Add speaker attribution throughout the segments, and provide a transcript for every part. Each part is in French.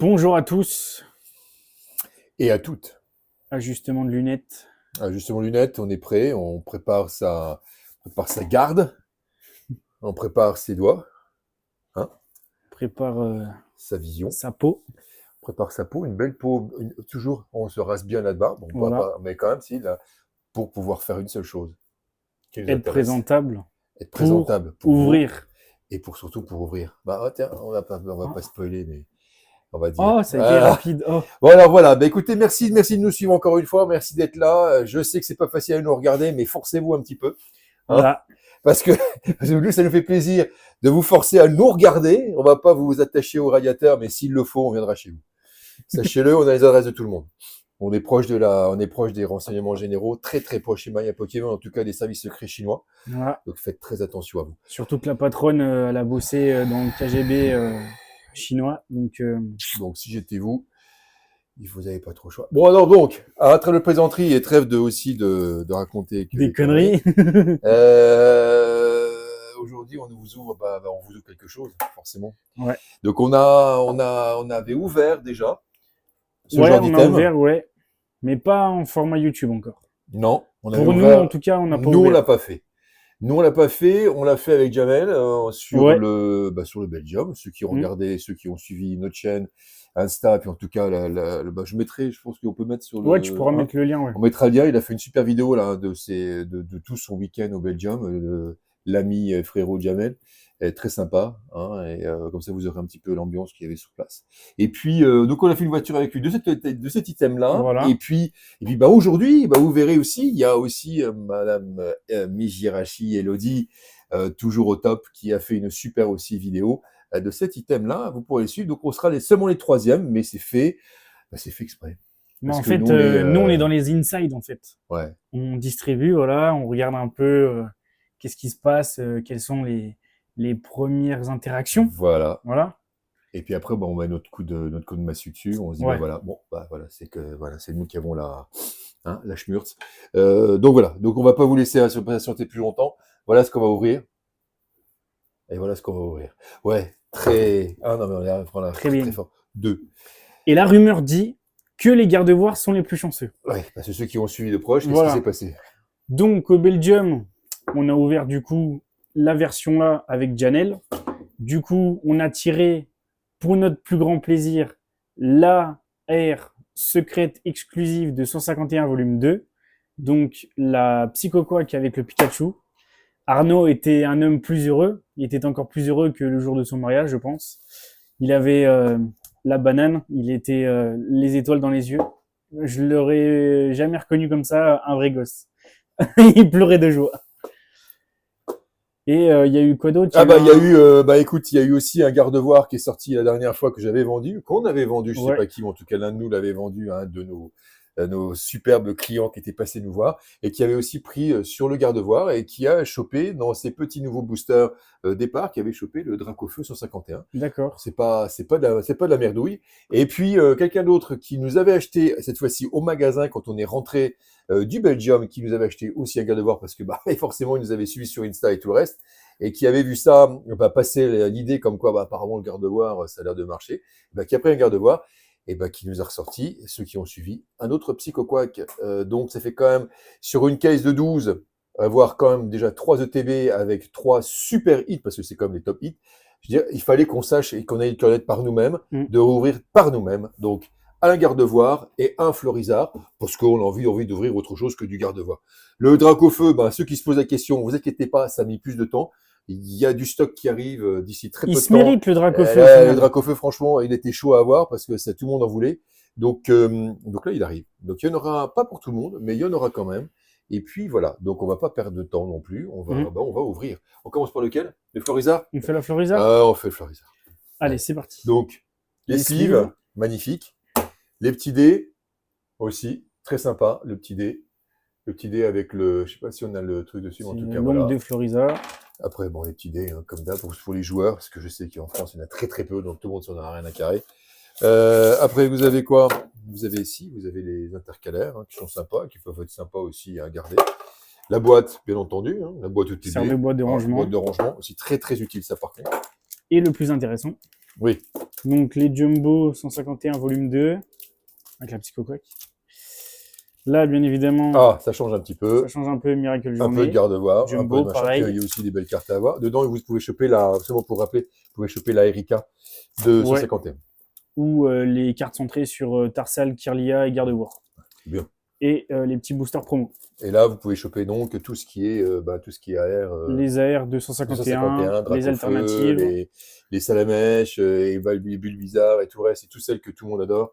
Speaker 1: Bonjour à tous,
Speaker 2: Et à toutes.
Speaker 1: ajustement de lunettes,
Speaker 2: Justement, lunettes, on est prêt, on prépare sa garde, on prépare ses doigts, hein,
Speaker 1: prépare
Speaker 2: sa vision,
Speaker 1: sa peau,
Speaker 2: on prépare sa peau, une belle peau, toujours, on se rase bien là-bas, bon,
Speaker 1: voilà,
Speaker 2: mais quand même, si, là, pour pouvoir faire une seule chose qui nous
Speaker 1: être
Speaker 2: intéresse,
Speaker 1: présentable
Speaker 2: être
Speaker 1: pour
Speaker 2: présentable pour vous
Speaker 1: ouvrir.
Speaker 2: et pour surtout pour ouvrir. Bah, tiens, on va pas
Speaker 1: Oh,
Speaker 2: spoiler, mais on va dire.
Speaker 1: oh, ça a été rapide. Oh,
Speaker 2: Bon, alors voilà, bah, écoutez, merci de nous suivre encore une fois, merci d'être là. Je sais que c'est pas facile à nous regarder, mais forcez-vous un petit peu. Hein,
Speaker 1: voilà.
Speaker 2: parce que, parce que nous, ça nous fait plaisir de vous forcer à nous regarder. On va pas vous attacher au radiateur, mais s'il le faut, on viendra chez vous. Sachez-le, on a les adresses de tout le monde. On est proche des renseignements généraux, très proche chez Maya Pokémon, en tout cas des services secrets chinois.
Speaker 1: Voilà.
Speaker 2: Donc faites très attention à vous.
Speaker 1: Surtout que la patronne, elle a bossé dans le KGB chinois, donc
Speaker 2: Donc si j'étais vous, vous n'avez pas trop le choix. Bon alors donc, à trêve de plaisanterie et trêve de raconter que
Speaker 1: des
Speaker 2: des conneries.
Speaker 1: conneries.
Speaker 2: Aujourd'hui, on vous ouvre, on vous ouvre quelque chose, forcément.
Speaker 1: Ouais,
Speaker 2: Donc on avait ouvert déjà ce
Speaker 1: ouais,
Speaker 2: genre
Speaker 1: on a
Speaker 2: d'item.
Speaker 1: ouvert, ouais, mais pas en format YouTube encore.
Speaker 2: Non, on avait
Speaker 1: Pour nous, en
Speaker 2: ouvert.
Speaker 1: tout cas, on n'a pas
Speaker 2: Nous, on l'a
Speaker 1: ouvert.
Speaker 2: pas fait. Nous, on l'a pas fait. On l'a fait avec Jamel
Speaker 1: Ouais,
Speaker 2: sur le Belgium. Ceux qui ont
Speaker 1: hmm.
Speaker 2: regardé, ceux qui ont suivi notre chaîne Insta, puis en tout cas, je mettrai. Je pense qu'on peut mettre sur
Speaker 1: Ouais, tu
Speaker 2: le.
Speaker 1: pourras
Speaker 2: Hein,
Speaker 1: mettre le lien, ouais.
Speaker 2: on mettra le lien. Il a fait une super vidéo là de tout son week-end au Belgium. L'ami frérot Jamel est très sympa. Hein, et comme ça, vous aurez un petit peu l'ambiance qu'il y avait sur place. Et puis, donc, on a fait une voiture avec lui de cet item-là.
Speaker 1: Voilà.
Speaker 2: Et puis, bah, aujourd'hui, bah, vous verrez aussi, il y a aussi Madame Mijirachi Elodie, toujours au top, qui a fait une super aussi vidéo de cet item-là. Vous pourrez le suivre. Donc, on sera seulement les troisièmes, mais c'est fait exprès.
Speaker 1: Mais
Speaker 2: Parce
Speaker 1: en
Speaker 2: que
Speaker 1: fait,
Speaker 2: nous, on est,
Speaker 1: nous, on est dans les inside, en fait.
Speaker 2: ouais,
Speaker 1: On distribue, voilà, on regarde un peu qu'est-ce qui se passe, quelles sont les premières interactions.
Speaker 2: voilà.
Speaker 1: Voilà.
Speaker 2: Et puis après, bon, on met notre coup de massue dessus. On se dit, bah
Speaker 1: Ouais.
Speaker 2: voilà, bon, bah voilà, c'est nous qui avons la schmurz. Donc voilà. Donc on va pas vous laisser patienter plus longtemps. Voilà ce qu'on va ouvrir. Et voilà ce qu'on va ouvrir. Ouais, très. Ah non, mais on est
Speaker 1: Très
Speaker 2: très
Speaker 1: bien.
Speaker 2: fort. Deux.
Speaker 1: Et la rumeur dit que les gardes-voirs sont les plus chanceux.
Speaker 2: Ouais, parce que ceux qui ont suivi de proche, qu'est-ce qui s'est
Speaker 1: Voilà.
Speaker 2: passé?
Speaker 1: Donc, au Belgium, on a ouvert du coup la version là avec Janelle. Du coup, on a tiré, pour notre plus grand plaisir, la R secrète exclusive de 151 volume 2. Donc, la Psychoquack avec le Pikachu. Arnaud était un homme plus heureux. Il était encore plus heureux que le jour de son mariage, je pense. Il avait la banane, il était les étoiles dans les yeux. Je l'aurais jamais reconnu comme ça, un vrai gosse. Il pleurait de joie. Et il y a eu quoi d'autre?
Speaker 2: Ah bah il y a eu, bah écoute, il y a eu aussi un garde-voir qui est sorti la dernière fois que j'avais vendu, qu'on avait vendu, je sais
Speaker 1: Ouais,
Speaker 2: pas qui, mais en tout cas l'un de nous l'avait vendu à un de nos superbes clients qui étaient passés nous voir et qui avait aussi pris sur le garde-voir et qui a chopé dans ses petits nouveaux boosters départ, qui avait chopé le Dracofeu 151.
Speaker 1: d'accord.
Speaker 2: C'est pas de la merdouille. Et puis quelqu'un d'autre qui nous avait acheté cette fois-ci au magasin quand on est rentré du Belgium, qui nous avait acheté aussi un garde-voir parce que bah forcément il nous avait suivi sur Insta et tout le reste et qui avait vu ça passer l'idée comme quoi bah, apparemment le garde-voir ça a l'air de marcher, bah, qui a pris un garde-voir et bah, qui nous a ressorti, ceux qui ont suivi, un autre Psychoquack. Donc ça fait quand même sur une case de 12 avoir quand même déjà 3 ETB avec 3 super hits, parce que c'est comme les top hits. Je veux dire, il fallait qu'on sache et qu'on ait le connaître par nous-mêmes,
Speaker 1: Mm.
Speaker 2: de rouvrir par nous-mêmes. Donc un garde-voir et un Florizard, parce qu'on a envie d'ouvrir autre chose que du garde-voir. Le Dracofeu, ben, ceux qui se posent la question, vous inquiétez pas, ça a mis plus de temps. Il y a du stock qui arrive d'ici très
Speaker 1: Il
Speaker 2: peu de
Speaker 1: se
Speaker 2: temps.
Speaker 1: mérite le Dracofeu au
Speaker 2: Le
Speaker 1: final.
Speaker 2: Dracofeu, franchement, il était chaud à avoir parce que tout le monde en voulait. Donc là, il arrive. Donc il y en aura pas pour tout le monde, mais il y en aura quand même. Et puis voilà. Donc on va pas perdre de temps non plus.
Speaker 1: Mm.
Speaker 2: On va ouvrir. On commence par lequel? Le Florizard?
Speaker 1: On fait la Florizard?
Speaker 2: Ah, on fait le Florizard.
Speaker 1: Allez,
Speaker 2: Ouais.
Speaker 1: c'est parti.
Speaker 2: Donc les
Speaker 1: Les
Speaker 2: sleeves,
Speaker 1: sleeves.
Speaker 2: magnifiques. Les petits dés aussi, très sympa. Le petit dé avec je sais pas si on a le truc dessus, mais
Speaker 1: C'est
Speaker 2: en tout
Speaker 1: une
Speaker 2: cas
Speaker 1: longue
Speaker 2: voilà.
Speaker 1: de Florizard.
Speaker 2: Après, bon, les petits dés, hein, comme d'hab, pour les joueurs, parce que je sais qu'en France, il y en a très peu, donc tout le monde s'en a rien à carrer. Après, vous avez quoi? Vous avez les intercalaires, hein, qui sont sympas, qui peuvent être sympas aussi à garder. La boîte, bien entendu, hein, la boîte
Speaker 1: Qui sert de
Speaker 2: ETB,
Speaker 1: boîte de
Speaker 2: hein,
Speaker 1: rangement.
Speaker 2: boîte de rangement, aussi très utile ça par contre.
Speaker 1: Et le plus intéressant,
Speaker 2: Oui,
Speaker 1: Donc les Jumbo 151 volume 2, avec la Psychoquack. Là, bien évidemment,
Speaker 2: Ah, ça change un petit peu.
Speaker 1: ça change un peu Miracle
Speaker 2: Un
Speaker 1: Journée.
Speaker 2: peu de garde-voir, un peu
Speaker 1: Jumbo,
Speaker 2: de machin.
Speaker 1: pareil.
Speaker 2: Puis, il y a aussi des belles cartes à avoir. Dedans, vous pouvez choper c'est bon pour rappeler, vous pouvez choper la Erika de
Speaker 1: Ouais.
Speaker 2: 151.
Speaker 1: Ou les cartes centrées sur Tarsal, Kirlia et Gardevoir.
Speaker 2: Bien.
Speaker 1: Et les petits boosters promo.
Speaker 2: Et là, vous pouvez choper donc tout ce qui est AR.
Speaker 1: Les AR 251, les alternatives.
Speaker 2: Les salamèches, et les bulles bizarres et tout le reste, et tout celles que tout le monde adore.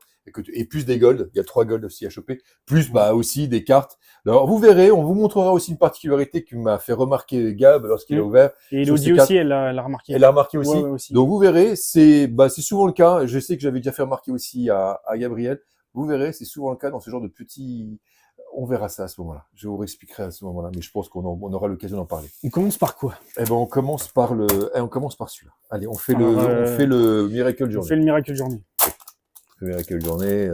Speaker 2: Et plus des golds, il y a 3 golds aussi à choper. Plus aussi des cartes. Alors vous verrez, on vous montrera aussi une particularité qui m'a fait remarquer Gab lorsqu'il a ouvert.
Speaker 1: Et Elodie aussi, elle l'a remarqué.
Speaker 2: Elle l'a remarqué aussi.
Speaker 1: Ouais, aussi.
Speaker 2: Donc vous verrez, c'est souvent le cas. Je sais que j'avais déjà fait remarquer aussi à Gabriel. Vous verrez, c'est souvent le cas dans ce genre de petits. On verra ça à ce moment-là. Je vous réexpliquerai à ce moment-là, mais je pense qu'on aura l'occasion d'en parler.
Speaker 1: On commence par quoi?
Speaker 2: Eh ben, on commence par celui-là. Allez, on fait le Miracle Journey.
Speaker 1: On fait le Miracle Journey.
Speaker 2: Le Miracle Journey,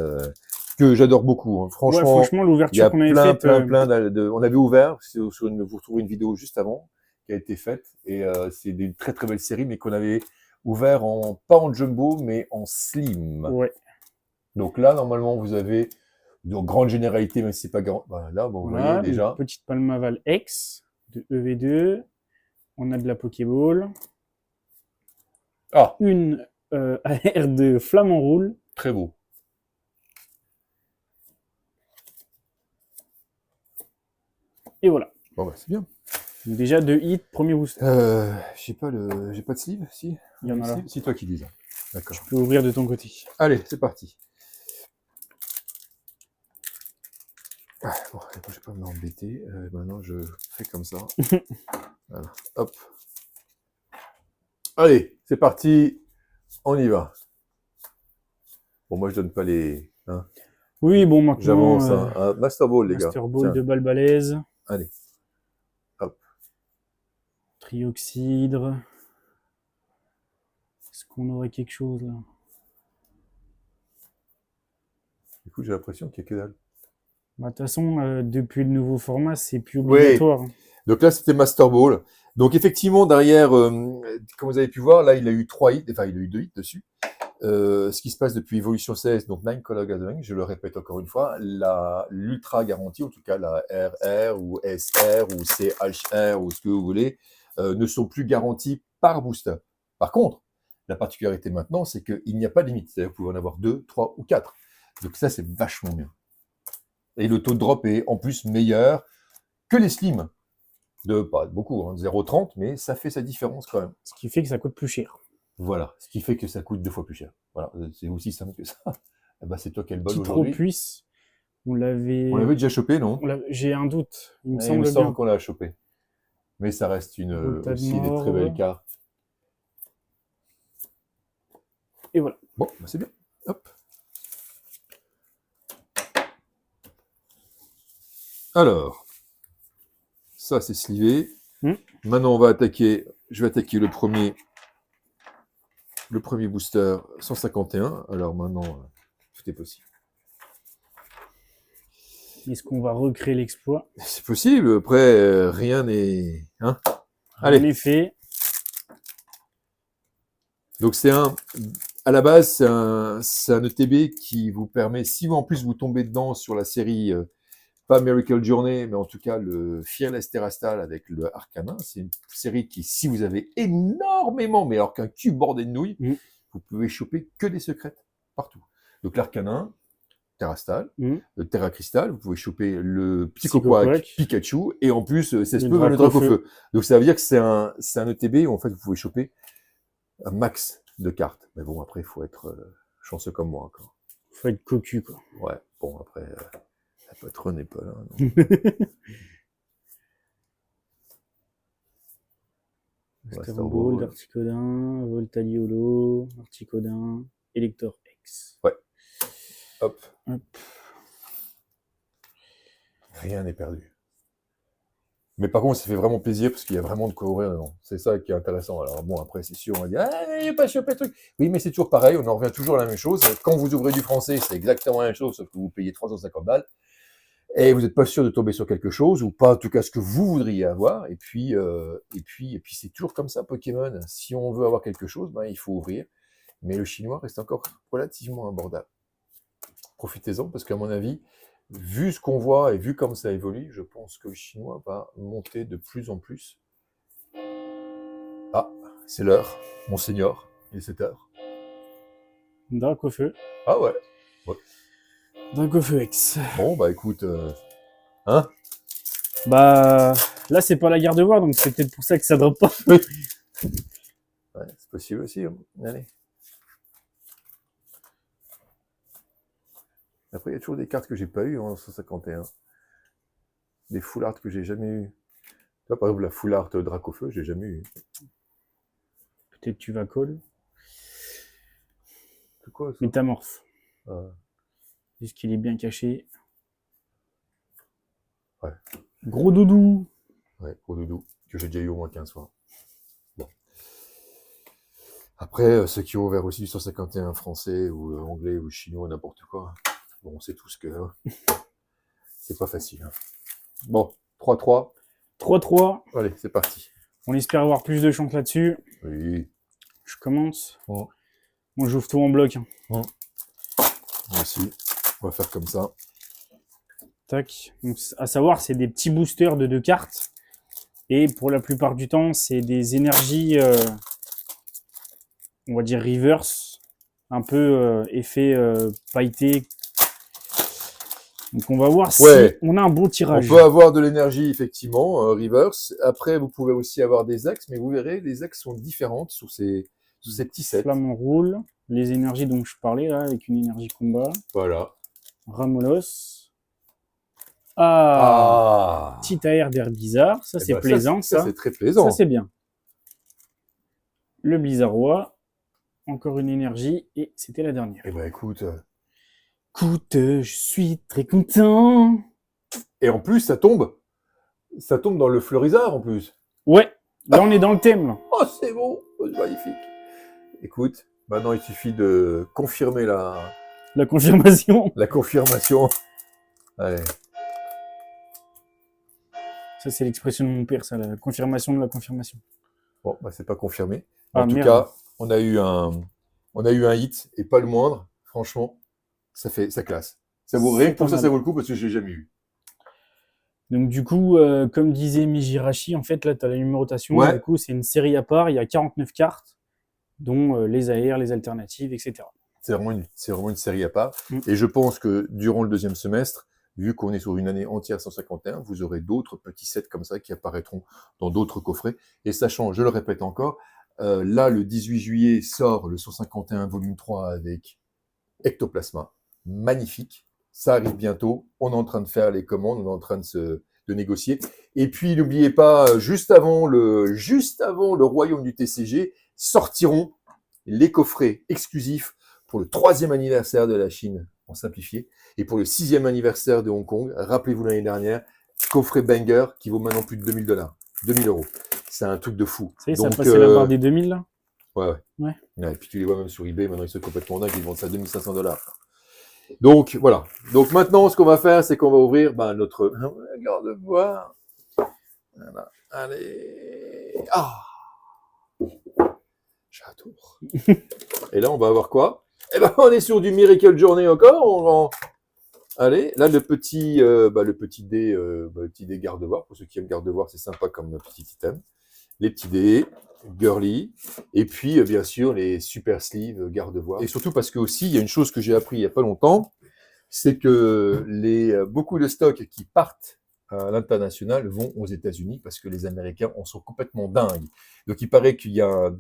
Speaker 2: que j'adore beaucoup. Hein. Franchement,
Speaker 1: ouais, franchement, l'ouverture qu'on avait faite.
Speaker 2: On avait ouvert, vous retrouvez une vidéo juste avant, qui a été faite, et c'est une très très belle série, mais qu'on avait ouvert pas en jumbo, mais en slim.
Speaker 1: Ouais.
Speaker 2: Donc là, normalement, vous avez de grande généralité, même si c'est pas grand. Là, vous voyez déjà.
Speaker 1: Une petite Palmaval X de EV2. On a de la Pokéball.
Speaker 2: Ah.
Speaker 1: Une AR de Flamant Roule.
Speaker 2: Très beau.
Speaker 1: Et voilà.
Speaker 2: Bon, c'est bien.
Speaker 1: Donc déjà 2 hits, premier booster.
Speaker 2: J'ai pas de sleeve, si.
Speaker 1: Il y en a là.
Speaker 2: C'est toi qui dis ça. D'accord.
Speaker 1: Tu peux ouvrir de ton côté.
Speaker 2: Allez, c'est parti. Bon, je vais pas m'embêter. Maintenant, je fais comme ça. Voilà. Hop. Allez, c'est parti. On y va. Bon, moi, je donne pas les. Hein.
Speaker 1: Oui, bon, maintenant.
Speaker 2: J'avance. Master Ball, les gars.
Speaker 1: Master Ball de balle balèze.
Speaker 2: Allez. Hop.
Speaker 1: Trioxydre. Est-ce qu'on aurait quelque chose là?
Speaker 2: Du coup, j'ai l'impression qu'il y a que dalle.
Speaker 1: De toute façon, depuis le nouveau format, c'est plus obligatoire.
Speaker 2: Oui. Donc là, c'était Master Ball. Donc effectivement, derrière, comme vous avez pu voir, là, il a eu 3 hits, enfin, il a eu 2 hits dessus. Ce qui se passe depuis Evolution 16, donc Nine Color Gathering, je le répète encore une fois, l'ultra garantie, en tout cas la RR ou SR ou CHR ou ce que vous voulez, ne sont plus garantis par booster. Par contre, la particularité maintenant, c'est qu'il n'y a pas de limite. C'est-à-dire que vous pouvez en avoir 2, 3 ou 4. Donc ça, c'est vachement bien. Et le taux de drop est en plus meilleur que les slims. Pas beaucoup, hein, 0,30, mais ça fait sa différence quand même.
Speaker 1: Ce qui fait que ça coûte plus cher.
Speaker 2: Voilà, ce qui fait que ça coûte 2 fois plus cher. Voilà, c'est aussi simple que ça. Eh ben, c'est toi qui as le bol aujourd'hui.
Speaker 1: Titropuisse, on l'avait
Speaker 2: déjà chopé, non?
Speaker 1: J'ai un doute, il me
Speaker 2: Il
Speaker 1: semble
Speaker 2: me
Speaker 1: bien.
Speaker 2: semble qu'on l'a chopé. Mais ça reste aussi des très belles cartes.
Speaker 1: Et voilà.
Speaker 2: Bon, c'est bien. Hop. Alors, ça c'est slivé. Maintenant, je vais attaquer le premier booster 151. Alors maintenant, tout est possible.
Speaker 1: Est-ce qu'on va recréer l'exploit?
Speaker 2: C'est possible. Après, rien n'est. Hein? Allez.
Speaker 1: En effet.
Speaker 2: Donc à la base, c'est un ETB qui vous permet, si vous en plus vous tombez dedans sur la série, pas Miracle Journey, mais en tout cas le Fearless Terrastal avec le Arcana, c'est une série qui, si vous avez énormément, mais alors qu'un cul bordé de nouilles, vous pouvez choper que des secrètes partout. Donc l'Arcana, Terrastal, le Terra Crystal, vous pouvez choper le Psychoquack, Pikachu, et en plus, ça se peut le Dracofeu. Donc ça veut dire que c'est un ETB où en fait vous pouvez choper un max de cartes. Mais bon, après, il faut être chanceux comme moi encore.
Speaker 1: Faut être cocu, quoi.
Speaker 2: Ouais, bon, après, la patronne n'est pas là.
Speaker 1: Master Ball, Darticodin, Voltaliolo, Articodin, Elector X.
Speaker 2: Ouais. Hop. Rien n'est perdu. Mais par contre, ça fait vraiment plaisir parce qu'il y a vraiment de quoi ouvrir dedans. C'est ça qui est intéressant. Alors bon, après, c'est sûr, on va dire, ah, il n'y a pas chopé le truc. Oui, mais c'est toujours pareil, on en revient toujours à la même chose. Quand vous ouvrez du français, c'est exactement la même chose, sauf que vous payez 350 balles. Et vous n'êtes pas sûr de tomber sur quelque chose, ou pas en tout cas ce que vous voudriez avoir. Et puis c'est toujours comme ça, Pokémon. Si on veut avoir quelque chose, il faut ouvrir. mais le chinois reste encore relativement abordable. Profitez-en, parce qu'à mon avis, vu ce qu'on voit et vu comme ça évolue, je pense que le chinois va monter de plus en plus. Ah, c'est l'heure, monseigneur, il est 7 heures.
Speaker 1: Dracofeu.
Speaker 2: Ah ouais.
Speaker 1: Dracofeu X.
Speaker 2: Bon, bah écoute, hein?
Speaker 1: Bah, là, c'est pas la guerre de voir, donc c'est peut-être pour ça que ça drop pas.
Speaker 2: Oui. Ouais, c'est possible aussi. Hein. Allez. Après, il y a toujours des cartes que j'ai pas eues en 151. Des full art que j'ai jamais eues. Tu vois, par exemple, la full art Dracofeu, j'ai jamais eu.
Speaker 1: Peut-être tu vas call.
Speaker 2: C'est quoi ça?
Speaker 1: Métamorphe.
Speaker 2: Ah.
Speaker 1: Juste qu'il est bien caché.
Speaker 2: Ouais.
Speaker 1: Gros doudou.
Speaker 2: Ouais, gros doudou, que j'ai déjà eu au moins 15 fois. Bon. Après, ceux qui ont ouvert aussi du 151 français ou anglais ou chinois, n'importe quoi. Bon, on sait tous que c'est pas facile. Hein. Bon, 3-3.
Speaker 1: 3-3.
Speaker 2: Allez, c'est parti.
Speaker 1: On espère avoir plus de chance là-dessus.
Speaker 2: Oui.
Speaker 1: Je commence.
Speaker 2: Bon.
Speaker 1: Moi, j'ouvre tout en bloc. Hein.
Speaker 2: Moi aussi. On va faire comme ça.
Speaker 1: Tac. Donc, à savoir, c'est des petits boosters de 2 cartes. Et pour la plupart du temps, c'est des énergies, on va dire reverse. Un peu effet pailleté. Donc on va voir si on a un bon tirage.
Speaker 2: On peut avoir de l'énergie, effectivement, reverse. Après, vous pouvez aussi avoir des axes, mais vous verrez, les axes sont différentes sur ces petits sets.
Speaker 1: Flamme roule, les énergies dont je parlais, là, avec une énergie combat.
Speaker 2: Voilà.
Speaker 1: Ramolos. Ah, Petit AR d'air bizarre, ça c'est plaisant.
Speaker 2: Ça c'est très plaisant.
Speaker 1: Ça c'est bien. Le Blizzardois. Encore une énergie, et c'était la dernière.
Speaker 2: Eh ben écoute...
Speaker 1: je suis très content.
Speaker 2: Et en plus, ça tombe dans le Fleurizard, en plus.
Speaker 1: Ouais, là on est dans le thème. Là.
Speaker 2: Oh, c'est beau, c'est magnifique. Écoute, maintenant il suffit de confirmer
Speaker 1: la confirmation.
Speaker 2: La confirmation. Allez.
Speaker 1: Ça, c'est l'expression de mon père, ça, la confirmation de la confirmation.
Speaker 2: Bon, bah, c'est pas confirmé.
Speaker 1: En
Speaker 2: tout cas, on a eu un hit, et pas le moindre. Franchement, ça classe. Ça vaut rien que pour ça, ça vaut le coup, parce que je l'ai jamais eu.
Speaker 1: Donc du coup, comme disait Mijirachi, en fait, là, tu as la numérotation. Ouais. Du coup, c'est une série à part. Il y a 49 cartes, dont les AR, les alternatives, etc.
Speaker 2: C'est vraiment une série à part. Et je pense que durant le deuxième semestre, vu qu'on est sur une année entière 151, vous aurez d'autres petits sets comme ça qui apparaîtront dans d'autres coffrets. Et sachant, je le répète encore, là, le 18 juillet sort le 151 volume 3 avec Ectoplasma. Magnifique. Ça arrive bientôt. On est en train de faire les commandes, on est en train de négocier. Et puis, n'oubliez pas, juste avant le royaume du TCG, sortiront les coffrets exclusifs pour le 3e anniversaire de la Chine, en simplifié, et pour le 6e anniversaire de Hong Kong. Rappelez-vous l'année dernière, coffret banger qui vaut maintenant plus de 2000 $, 2000 €. C'est un truc de fou.
Speaker 1: Ça y est, ça a passé la barre des 2000 là.
Speaker 2: Ouais. Et puis tu les vois même sur eBay, maintenant ils sont complètement dingues, ils vendent ça à 2500 $. Donc voilà. Donc maintenant, ce qu'on va faire, c'est qu'on va ouvrir notre garde-boire. Voilà. Allez. Ah. J'adore. Et là, on va avoir quoi? Eh ben, on est sur du Miracle Journey encore. Allez, là, le petit dé garde-boire. Pour ceux qui aiment garde-boire, c'est sympa comme petit item. Les petits dés, girly, et puis, bien sûr, les super sleeves garde-boire. Et surtout parce que aussi, il y a une chose que j'ai appris il y a pas longtemps, c'est que beaucoup de stocks qui partent à l'international vont aux États-Unis parce que les Américains en sont complètement dingues. Donc il paraît qu'il y a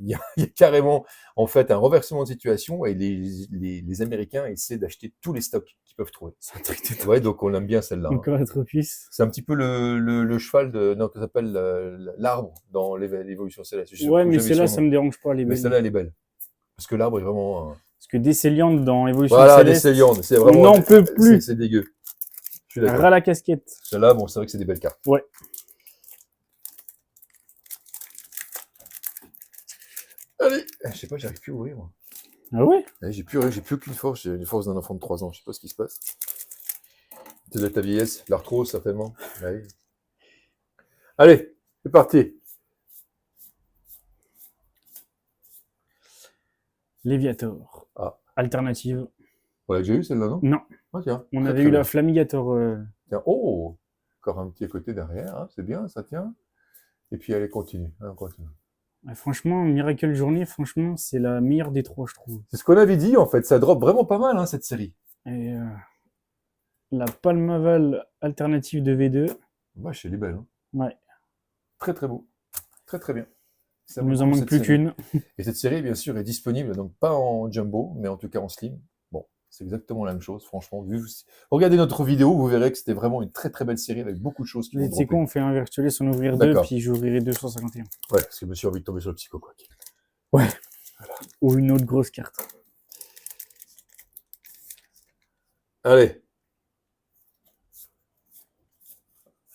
Speaker 2: carrément en fait un renversement de situation et les Américains essaient d'acheter tous les stocks qu'ils peuvent trouver.
Speaker 1: C'est un truc de...
Speaker 2: Ouais, donc on aime bien celle-là.
Speaker 1: Encore être puce.
Speaker 2: C'est un petit peu le cheval que s'appelle l'arbre dans l'évolution céleste.
Speaker 1: Ouais, mais celle-là, ça me dérange pas.
Speaker 2: Mais celle-là, elle est belle. Parce que l'arbre est vraiment...
Speaker 1: Parce que Décéliande dans Évolution
Speaker 2: Céleste...
Speaker 1: Voilà,
Speaker 2: Décéliande, c'est vraiment...
Speaker 1: On n'en peut plus.
Speaker 2: C'est dégueu.
Speaker 1: Ras la casquette.
Speaker 2: Celle-là, bon, c'est vrai que c'est des belles cartes.
Speaker 1: Ouais.
Speaker 2: Allez. Je sais pas, j'arrive plus à ouvrir, moi.
Speaker 1: Ah ouais?
Speaker 2: J'ai plus aucune force. J'ai une force d'un enfant de 3 ans. Je sais pas ce qui se passe. C'est de ta vieillesse, l'arthrose, certainement. Ouais. Allez, c'est parti.
Speaker 1: Léviator.
Speaker 2: Ah.
Speaker 1: Alternative.
Speaker 2: On l'a déjà eu celle-là, non?
Speaker 1: Non.
Speaker 2: Ah, tiens.
Speaker 1: On
Speaker 2: Très,
Speaker 1: avait
Speaker 2: très
Speaker 1: eu
Speaker 2: bien.
Speaker 1: la Flamigator.
Speaker 2: Tiens. Oh! Encore un petit à côté derrière, hein. C'est bien, ça tient. Et puis allez, continue. On continue.
Speaker 1: Franchement, Miracle Journée, franchement, c'est la meilleure des trois, je trouve.
Speaker 2: C'est ce qu'on avait dit en fait, ça drop vraiment pas mal hein, cette série.
Speaker 1: Et la Palmaval alternative de V2.
Speaker 2: Vache, elle est belle. Hein.
Speaker 1: Ouais.
Speaker 2: Très très beau. Très très bien. Ça
Speaker 1: Il
Speaker 2: vaut
Speaker 1: nous
Speaker 2: le
Speaker 1: en
Speaker 2: coup,
Speaker 1: manque
Speaker 2: cette
Speaker 1: plus
Speaker 2: série.
Speaker 1: qu'une.
Speaker 2: Et cette série, bien sûr, est disponible, donc pas en jumbo, mais en tout cas en slim. Bon, c'est exactement la même chose, franchement. Regardez notre vidéo, vous verrez que c'était vraiment une très très belle série avec beaucoup de choses qui vont
Speaker 1: Tu sais quoi,
Speaker 2: dropper.
Speaker 1: on fait un virtuel sans ouvrir deux,
Speaker 2: D'accord.
Speaker 1: puis j'ouvrirai 251.
Speaker 2: Ouais, parce que je me suis envie de tomber sur le Psycho Quack.
Speaker 1: Ouais. Voilà. Ou une autre grosse carte.
Speaker 2: Allez.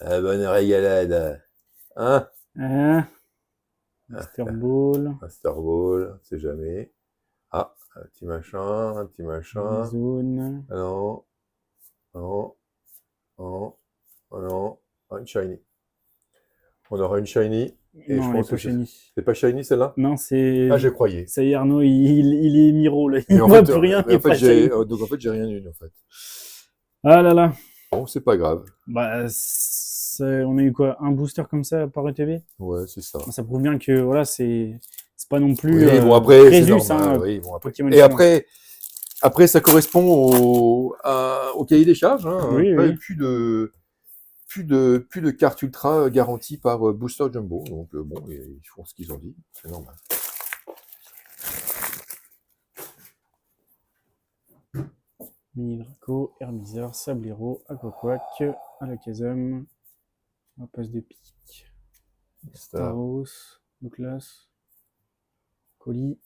Speaker 2: Bonne régalade. Hein?
Speaker 1: Master Ball.
Speaker 2: Master Ball, on sait jamais. Ah, un petit machin, un petit machin.
Speaker 1: Zone.
Speaker 2: Ah non. Non. Non. Oh non. Ah, une shiny. On aura une shiny. Et
Speaker 1: Non,
Speaker 2: je
Speaker 1: elle
Speaker 2: pense
Speaker 1: est pas
Speaker 2: que
Speaker 1: shiny.
Speaker 2: c'est pas shiny celle-là?
Speaker 1: Non, c'est.
Speaker 2: Ah, je croyais.
Speaker 1: Ça y est, Arnaud, il est Miro, là. Il
Speaker 2: Mais en
Speaker 1: voit
Speaker 2: fait,
Speaker 1: plus rien,
Speaker 2: mais
Speaker 1: il
Speaker 2: en
Speaker 1: est
Speaker 2: fait,
Speaker 1: pas shiny.
Speaker 2: donc en fait, j'ai rien eu en fait.
Speaker 1: Ah là là.
Speaker 2: Bon, c'est pas grave.
Speaker 1: Bah, on a eu quoi? Un booster comme ça par ETV?
Speaker 2: Ouais, c'est ça.
Speaker 1: Ça prouve bien que, voilà, c'est pas non plus.
Speaker 2: Oui, bon après, c'est
Speaker 1: Crésus,
Speaker 2: normal.
Speaker 1: hein,
Speaker 2: Oui, bon, après.
Speaker 1: Pokémon
Speaker 2: Et
Speaker 1: chinois.
Speaker 2: après, ça correspond au cahier des charges. Hein.
Speaker 1: Oui,
Speaker 2: Pas-
Speaker 1: oui.
Speaker 2: plus de cartes ultra garanties par Booster Jumbo. Donc bon, ils font ce qu'ils ont dit. C'est normal.
Speaker 1: Mini Draco, Herbizarre, Sablero, Aquaquack, Alakazam, Passe de pique, Staros, Douglas, Colis,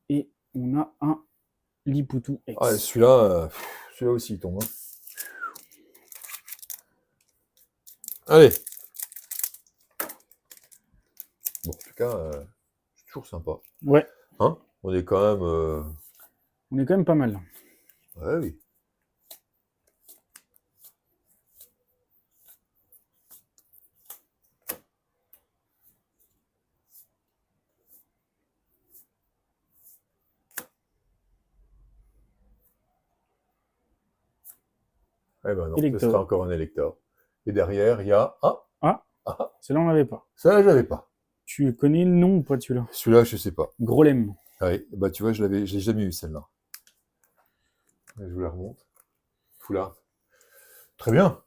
Speaker 1: et on a un Lipoutou X.
Speaker 2: Ah, celui-là aussi il tombe. Hein. Allez. Bon, en tout cas, c'est toujours sympa.
Speaker 1: Ouais.
Speaker 2: Hein? On est quand même.
Speaker 1: On est quand même pas mal.
Speaker 2: Ouais, oui. Eh ben non, ce sera encore un électeur. Et derrière, il y a. Ah,
Speaker 1: celui-là, on l'avait pas.
Speaker 2: Ça, j'avais pas.
Speaker 1: Tu connais le nom ou pas de celui-là?
Speaker 2: Celui-là, je sais pas.
Speaker 1: Grolem.
Speaker 2: Ah oui, bah tu vois, je l'ai jamais eu celle-là. Je vous la remonte. Foulard. Très bien.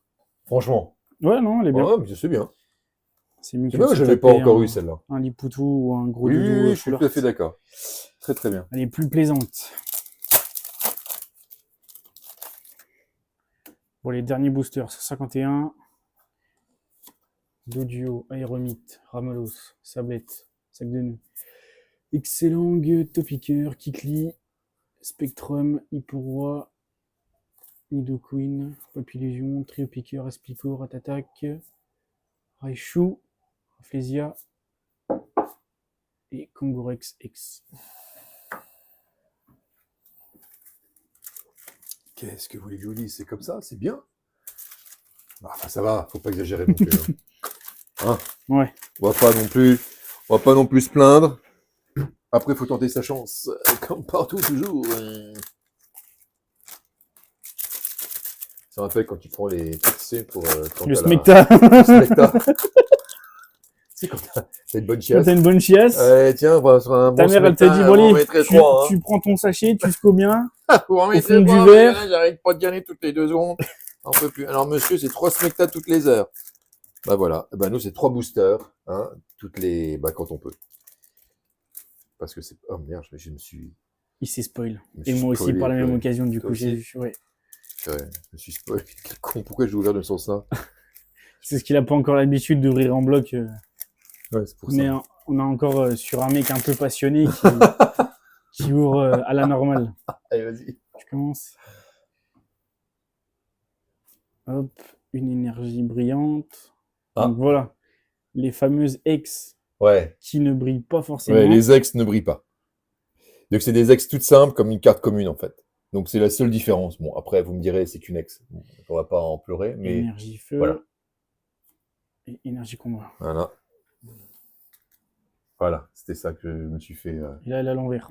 Speaker 2: Franchement.
Speaker 1: Ouais, non, elle est bien.
Speaker 2: Ouais, mais c'est bien.
Speaker 1: C'est mieux que
Speaker 2: moi, je l'ai pas encore eu celle-là.
Speaker 1: Un Lipoutou ou un gros
Speaker 2: oui,
Speaker 1: doudou.
Speaker 2: Oui, je suis tout à fait d'accord. Très très bien.
Speaker 1: Elle est plus plaisante. Bon, les derniers boosters, 151. Dodio, Aéromite, Ramelos, Sablette, Sac de nœuds. Excellent, Topiqueur, Kikli, Spectrum, Hipporoi, Nidoqueen, Popillusion, Trio Piqueur, Aspico, Ratatac, Raichu, Flésia et Kongorex X.
Speaker 2: Qu'est-ce que vous voulez que je vous dise? C'est comme ça, c'est bien. Enfin, ça va, faut pas exagérer non plus. Hein.
Speaker 1: Ouais.
Speaker 2: On va pas non plus se plaindre. Après, il faut tenter sa chance, comme partout toujours. Ça me rappelle quand tu prends les taxis pour
Speaker 1: le Smecta.
Speaker 2: Le Smecta. C'est quand t'as une bonne chiasse.
Speaker 1: Quand t'as une bonne chiasse.
Speaker 2: Tiens, on va sur un
Speaker 1: ta
Speaker 2: bon
Speaker 1: mère, elle
Speaker 2: Smecta,
Speaker 1: t'a dit, bon, tu
Speaker 2: hein.
Speaker 1: prends ton sachet, tu scos bien.
Speaker 2: Vous en
Speaker 1: au fond du verre.
Speaker 2: J'arrête pas de gagner toutes les 2 secondes. On peut plus. Alors, monsieur, c'est 3 Smecta toutes les heures. Bah voilà. Bah, nous, c'est 3 boosters, hein, quand on peut. Parce que c'est. Oh merde, je me suis.
Speaker 1: Il s'est spoil. Et moi aussi, par la même occasion, du coup, j'ai vu. Ouais.
Speaker 2: Ouais, je me suis spoil. Quel con, pourquoi j'ai ouvert de ce sens-là?
Speaker 1: C'est ce qu'il a pas encore l'habitude d'ouvrir en bloc.
Speaker 2: Ouais, c'est pour ça.
Speaker 1: On a encore sur un mec un peu passionné qui ouvre à la normale.
Speaker 2: Allez, vas-y.
Speaker 1: Je commence. Hop, une énergie brillante. Donc voilà, les fameuses ex qui ne brillent pas forcément.
Speaker 2: Ouais, les ex ne brillent pas. Donc c'est des ex toutes simples comme une carte commune en fait. Donc c'est la seule différence. Bon, après vous me direz c'est qu'une ex. Bon, on va pas en pleurer, mais
Speaker 1: énergie feu.
Speaker 2: Voilà.
Speaker 1: Et énergie combat.
Speaker 2: Voilà. Voilà, c'était ça que je me suis fait.
Speaker 1: Et là, elle est à l'envers.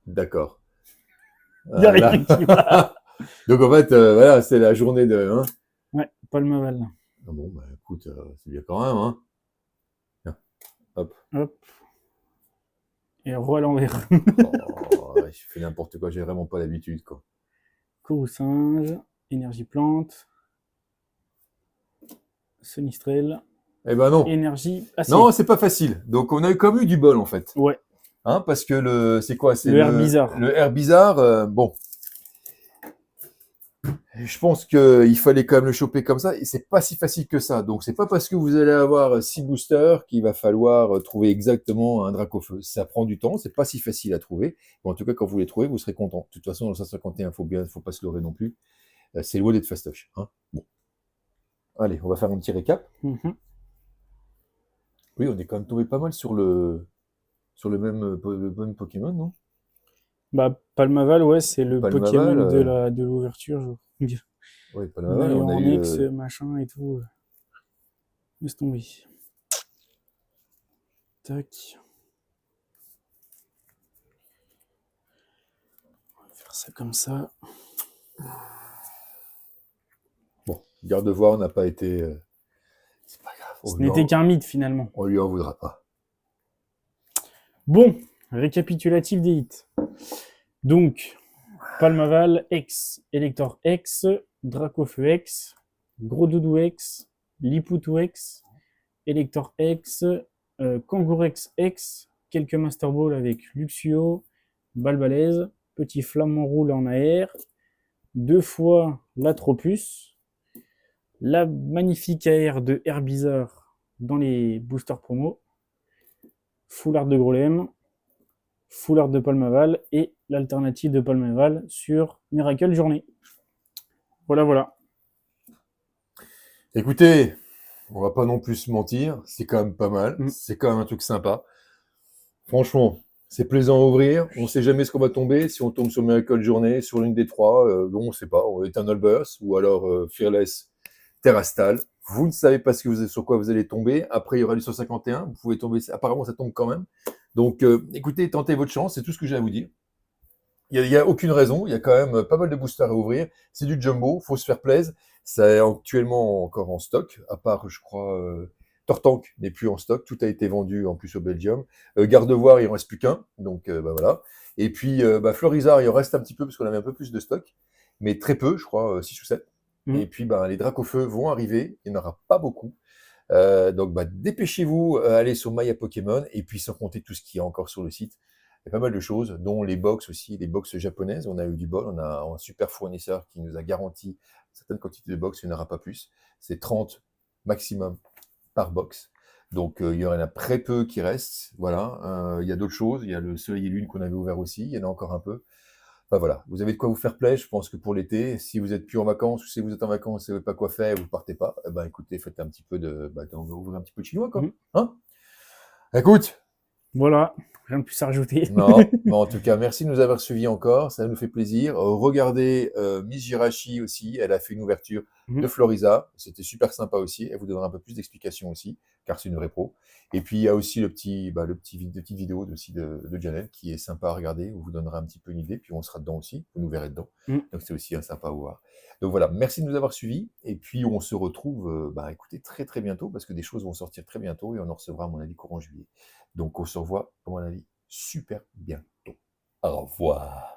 Speaker 2: D'accord.
Speaker 1: Il n'y a rien qui va.
Speaker 2: Donc en fait, voilà, c'est la journée de. Hein.
Speaker 1: Ouais, Palmaval.
Speaker 2: Ah bon, bah écoute, c'est bien quand même. Hein. Tiens, hop.
Speaker 1: Hop. Et roi à l'envers.
Speaker 2: Oh, ouais, je fais n'importe quoi, j'ai vraiment pas l'habitude, quoi.
Speaker 1: Courroux singe. Énergie plante. Sonistrel.
Speaker 2: Eh ben non.
Speaker 1: Énergie acier.
Speaker 2: Non, c'est pas facile. Donc on a comme eu du bol en fait.
Speaker 1: Ouais.
Speaker 2: Hein, parce que c'est quoi? C'est
Speaker 1: Le air bizarre.
Speaker 2: Le air bizarre. Bon, je pense qu'il fallait quand même le choper comme ça. Et c'est pas si facile que ça. Donc c'est pas parce que vous allez avoir 6 boosters qu'il va falloir trouver exactement un Dracofeu. Ça prend du temps. C'est pas si facile à trouver. Mais en tout cas, quand vous les trouvez, vous serez content. De toute façon, dans le 151, faut pas se leurrer non plus. C'est loin d'être fastoche. Hein. Bon. Allez, on va faire un petit récap. Oui, on est quand même tombé pas mal sur le même Pokémon, non?
Speaker 1: Bah, Palmaval, ouais, c'est le
Speaker 2: Palmaval,
Speaker 1: Pokémon de l'ouverture.
Speaker 2: Oui,
Speaker 1: On a
Speaker 2: Palmaval,
Speaker 1: eu
Speaker 2: on a
Speaker 1: en
Speaker 2: eu.
Speaker 1: X, machin et tout. Laisse tomber. Tac. On va faire ça comme ça.
Speaker 2: Bon, Gardevoir n'a pas été. C'est pas grave.
Speaker 1: Ce n'était qu'un mythe finalement.
Speaker 2: On lui en voudra pas.
Speaker 1: Bon, récapitulatif des hits. Donc, Palmaval X, Elector X, Dracofeu X, Gros Doudou X, Lipoutou X, Elector X, Kangourex X, quelques Master Ball avec Luxio, Balbalaise, Petit Flamant Roule en AR, 2 fois l'Atropus, la magnifique AR de Herbizarre dans les boosters promo, Foulard de Grolem, Foulard de Palmaval et l'alternative de Palmaval sur Miracle Journée. Voilà, voilà.
Speaker 2: Écoutez, on va pas non plus se mentir, c'est quand même pas mal. C'est quand même un truc sympa. Franchement, c'est plaisant à ouvrir. On sait jamais ce qu'on va tomber. Si on tombe sur Miracle Journée, sur l'une des trois, bon, on sait pas, Eternal Burst ou alors Fearless Terrastal. Vous ne savez pas sur quoi vous allez tomber. Après, il y aura le 151. Vous pouvez tomber. Apparemment, ça tombe quand même. Donc, écoutez, tentez votre chance. C'est tout ce que j'ai à vous dire. Il y a aucune raison. Il y a quand même pas mal de boosters à ouvrir. C'est du jumbo. Faut se faire plaisir. Ça est actuellement encore en stock. À part, je crois, Tortank n'est plus en stock. Tout a été vendu en plus au Belgium. Gardevoir, il en reste plus qu'un. Donc, bah voilà. Et puis, Florizard, il en reste un petit peu parce qu'on avait un peu plus de stock. Mais très peu, je crois, 6 ou 7. Et puis, les Dracofeu vont arriver. Il n'y en aura pas beaucoup. Donc, dépêchez-vous, allez sur Maya Pokémon. Et puis, sans compter tout ce qu'il y a encore sur le site. Il y a pas mal de choses, dont les box aussi, les box japonaises. On a eu du bol. On a un super fournisseur qui nous a garanti certaines quantités de box. Il n'y en aura pas plus. C'est 30 maximum par box. Donc, il y en a très peu qui restent. Voilà. Il y a d'autres choses. Il y a le Soleil et Lune qu'on avait ouvert aussi. Il y en a encore un peu. Enfin voilà, vous avez de quoi vous faire plaisir, je pense que pour l'été, si vous êtes plus en vacances ou si vous êtes en vacances et vous savez pas quoi faire, vous partez pas, écoutez, faites un petit peu on va ouvrir un petit peu de chinois, quoi. Hein? Écoute.
Speaker 1: Voilà, rien de plus à rajouter.
Speaker 2: Non, mais en tout cas, merci de nous avoir suivis encore, ça nous fait plaisir. Regardez Miss Jirachi aussi, elle a fait une ouverture de Floriza, c'était super sympa aussi, elle vous donnera un peu plus d'explications aussi, car c'est une vraie pro. Et puis il y a aussi le petit petite vidéo aussi de Janelle qui est sympa à regarder, où vous donnera un petit peu une idée, puis on sera dedans aussi, vous nous verrez dedans. Donc c'est aussi sympa à voir. Donc voilà, merci de nous avoir suivis, et puis on se retrouve, écoutez, très très bientôt, parce que des choses vont sortir très bientôt, et on en recevra à mon avis courant juillet. Donc on se revoit, à mon avis, super bientôt. Au revoir.